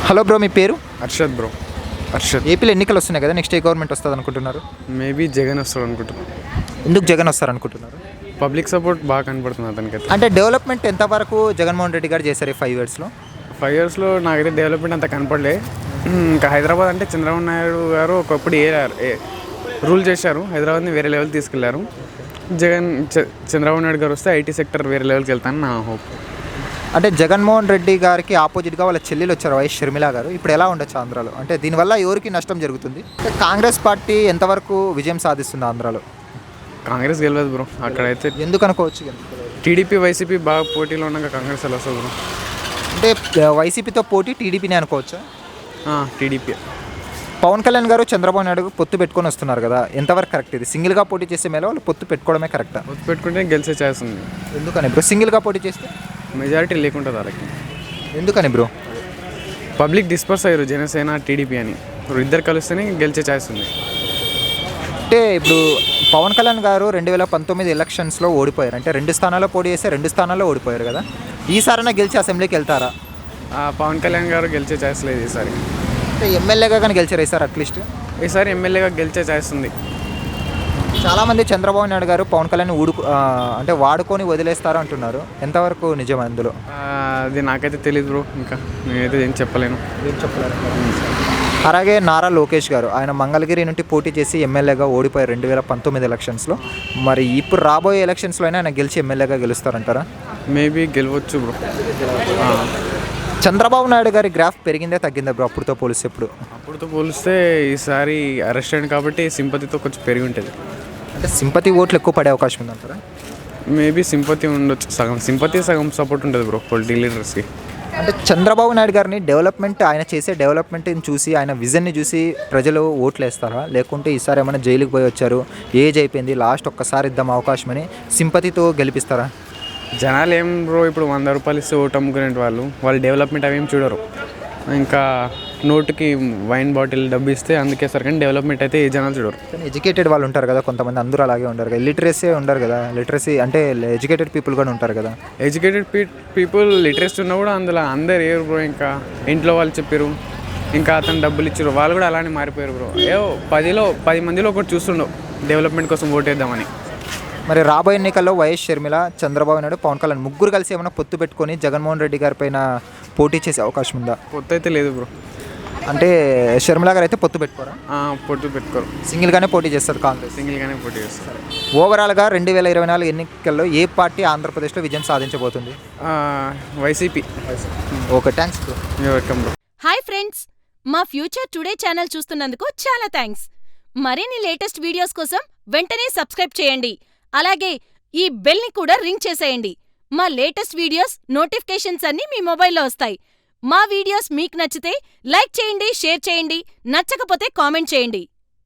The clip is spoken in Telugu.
హలో బ్రో, మీ పేరు? అర్షద్ బ్రో. అర్షద్. ఏపీలో ఎన్నికలు వస్తున్నాయి కదా, నెక్స్ట్ ఏ గవర్నమెంట్ వస్తుంది అనుకుంటున్నారు? మేబీ జగన్ వస్తాడు అనుకుంటున్నాను. ఎందుకు జగన్ వస్తారు అనుకుంటున్నారు? పబ్లిక్ సపోర్ట్ బాగా కనపడుతుంది అతనికైతే. అంటే డెవలప్మెంట్ ఎంతవరకు జగన్మోహన్ రెడ్డి గారు చేశారు ఈ 5 yearsలో? 5 yearsలో నాకైతే డెవలప్మెంట్ అంత కనపడలే. ఇంకా హైదరాబాద్ అంటే చంద్రబాబు నాయుడు గారు ఒకప్పుడు రూల్ చేశారు, హైదరాబాద్ని వేరే లెవెల్ తీసుకెళ్లారు. చంద్రబాబు నాయుడు గారు వస్తే ఐటీ సెక్టర్ వేరే లెవెల్కి వెళ్తాను నా హోప్. అంటే జగన్మోహన్ రెడ్డి గారికి ఆపోజిట్గా వాళ్ళ చెల్లెలు వచ్చారు, వైఎస్ షర్మిల గారు. ఇప్పుడు ఎలా ఉండొచ్చు ఆంధ్రాలో? అంటే దీనివల్ల ఎవరికి నష్టం జరుగుతుంది? కాంగ్రెస్ పార్టీ ఎంతవరకు విజయం సాధిస్తుంది ఆంధ్రాలో? కాంగ్రెస్ గెలవదు బ్రో అక్కడైతే. ఎందుకు అనుకోవచ్చు? టీడీపీ వైసీపీ బాగా పోటీలో ఉన్నాక కాంగ్రెస్ ఎలా వస్తుంది బ్రో? అంటే వైసీపీతో పోటీ టీడీపీనే అనుకోవచ్చా? టీడీపీ. పవన్ కళ్యాణ్ గారు చంద్రబాబు నాయుడు పొత్తు పెట్టుకొని వస్తున్నారు కదా, ఎంతవరకు కరెక్ట్? ఇది సింగిల్గా పోటీ చేసే మేళ వాళ్ళు పొత్తు పెట్టుకోవడమే కరెక్టా? పొత్తు పెట్టుకుంటే గెలిచే ఛాన్స్ ఉంది. ఎందుకని బ్రో సింగిల్గా పోటీ చేస్తే? మెజారిటీ లేకుంటుంది వాళ్ళకి. ఎందుకని బ్రో? పబ్లిక్ డిస్పర్స్ అయ్యారు జనసేన టీడీపీ అని. ఇప్పుడు ఇద్దరు కలిస్తేనే గెలిచే ఛాన్స్ ఉంది. అంటే ఇప్పుడు పవన్ కళ్యాణ్ గారు 2019 ఎలక్షన్స్లో ఓడిపోయారు. అంటే 2 స్థానాల్లో పోటీ చేస్తే 2 స్థానాల్లో ఓడిపోయారు కదా. ఈసారైనా గెలిచి అసెంబ్లీకి వెళ్తారా? పవన్ కళ్యాణ్ గారు గెలిచే ఛాన్స్ లేదు ఈసారి. అంటే ఎమ్మెల్యేగా కానీ గెలిచారు ఈసారి అట్లీస్ట్? ఈసారి ఎమ్మెల్యేగా గెలిచే ఛాన్స్ ఉంది. చాలామంది చంద్రబాబు నాయుడు గారు పవన్ కళ్యాణ్ అంటే వాడుకొని వదిలేస్తారు అంటున్నారు. ఎంతవరకు నిజం అందులో? అది నాకైతే తెలియదు బ్రో, ఇంకా నేనైతే ఏం చెప్పలేను. అలాగే నారా లోకేష్ గారు, ఆయన మంగళగిరి నుండి పోటీ చేసి ఎమ్మెల్యేగా ఓడిపోయారు 2019 ఎలక్షన్స్లో. మరి ఇప్పుడు రాబోయే ఎలక్షన్స్లో అయినా ఆయన గెలిచి ఎమ్మెల్యేగా గెలుస్తారంటారా? మేబీ గెలవచ్చు బ్రో. చంద్రబాబు నాయుడు గారి గ్రాఫ్ పెరిగిందే తగ్గిందా బ్రో అప్పుడుతో పోలిస్తే? అప్పుడుతో పోలిస్తే ఈసారి అరెస్ట్ అయింది కాబట్టి సింపతితో కొంచెం పెరిగి ఉంటుంది. అంటే సింపతి ఓట్లు ఎక్కువ పడే అవకాశం ఉందంటారా? మేబీ సింపతి ఉండొచ్చు, సగం సింపతి సగం సపోర్ట్ ఉంటుంది బ్రో పొలిటికల్ లీడర్స్కి. అంటే చంద్రబాబు నాయుడు గారిని డెవలప్మెంట్, ఆయన చేసే డెవలప్మెంట్ని చూసి, ఆయన విజన్ని చూసి ప్రజలు ఓట్లు వేస్తారా? లేకుంటే ఈసారి ఏమైనా జైలుకి పోయి వచ్చారు, ఏజ్ అయిపోయింది, లాస్ట్ ఒక్కసారి ఇద్దాం అవకాశం అని సింపతితో గెలిపిస్తారా? జనాలు ఏం బ్రో, ఇప్పుడు 100 రూపాయలు ఇస్తే ఓటు అమ్ముకునే వాళ్ళు డెవలప్మెంట్ అవేం చూడరు. ఇంకా నోటుకి వైన్ బాటిల్ డబ్బు ఇస్తే అందుకే సార్, కానీ డెవలప్మెంట్ అయితే ఏ జనాలు చూడరు. కానీ ఎడ్యుకేటెడ్ వాళ్ళు ఉంటారు కదా కొంతమంది, అందరూ అలాగే ఉంటారు కదా. లిటరసీ ఉండరు కదా, లిటరసీ అంటే ఎడ్యుకేటెడ్ పీపుల్ కూడా ఉంటారు కదా. ఎడ్యుకేటెడ్ పీపుల్ లిటరసీ ఉన్నా కూడా అందులో అందరు ఏరు బ్రో. ఇంకా ఇంట్లో వాళ్ళు చెప్పారు, ఇంకా అతను డబ్బులు ఇచ్చారు, వాళ్ళు కూడా అలానే మారిపోయారు బ్రో. 10 మందిలో ఒకటి చూస్తుండవు డెవలప్మెంట్ కోసం ఓటేద్దామని. మరి రాబోయే ఎన్నికల్లో వైఎస్ షర్మిల, చంద్రబాబు నాయుడు, పవన్ కళ్యాణ్ ముగ్గురు కలిసి ఏమైనా పొత్తు పెట్టుకొని జగన్మోహన్ రెడ్డి గారి పైన పోటీ చేసే అవకాశం ఉందా? పొత్తు అయితే లేదు బ్రో. అంటే షర్మిల గారు అయితే పొత్తు పెట్టుకోరా? పొత్తు పెట్టుకోరు, సింగిల్గానే పోటీ చేస్తారు కాంగ్రెస్. సింగిల్గానే పోటీ చేస్తారు. ఓవరాల్గా 2024 ఎన్నికల్లో ఏ పార్టీ ఆంధ్రప్రదేశ్లో విజయం సాధించబోతుంది? YCP. Okay, thanks bro. Welcome bro. Hi friends, మా ఫ్యూచర్ టుడే ఛానల్ చూస్తున్నందుకు చాలా థ్యాంక్స్. మరిన్ని లేటెస్ట్ వీడియోస్ కోసం వెంటనే సబ్స్క్రైబ్ చేయండి. అలాగే ఈ బెల్ని కూడా రింగ్ చేసేయండి. మా లేటెస్ట్ వీడియోస్ నోటిఫికేషన్స్ అన్నీ మీ మొబైల్లో వస్తాయి. మా వీడియోస్ మీకు నచ్చితే లైక్ చేయండి, షేర్ చేయండి, నచ్చకపోతే కామెంట్ చేయండి.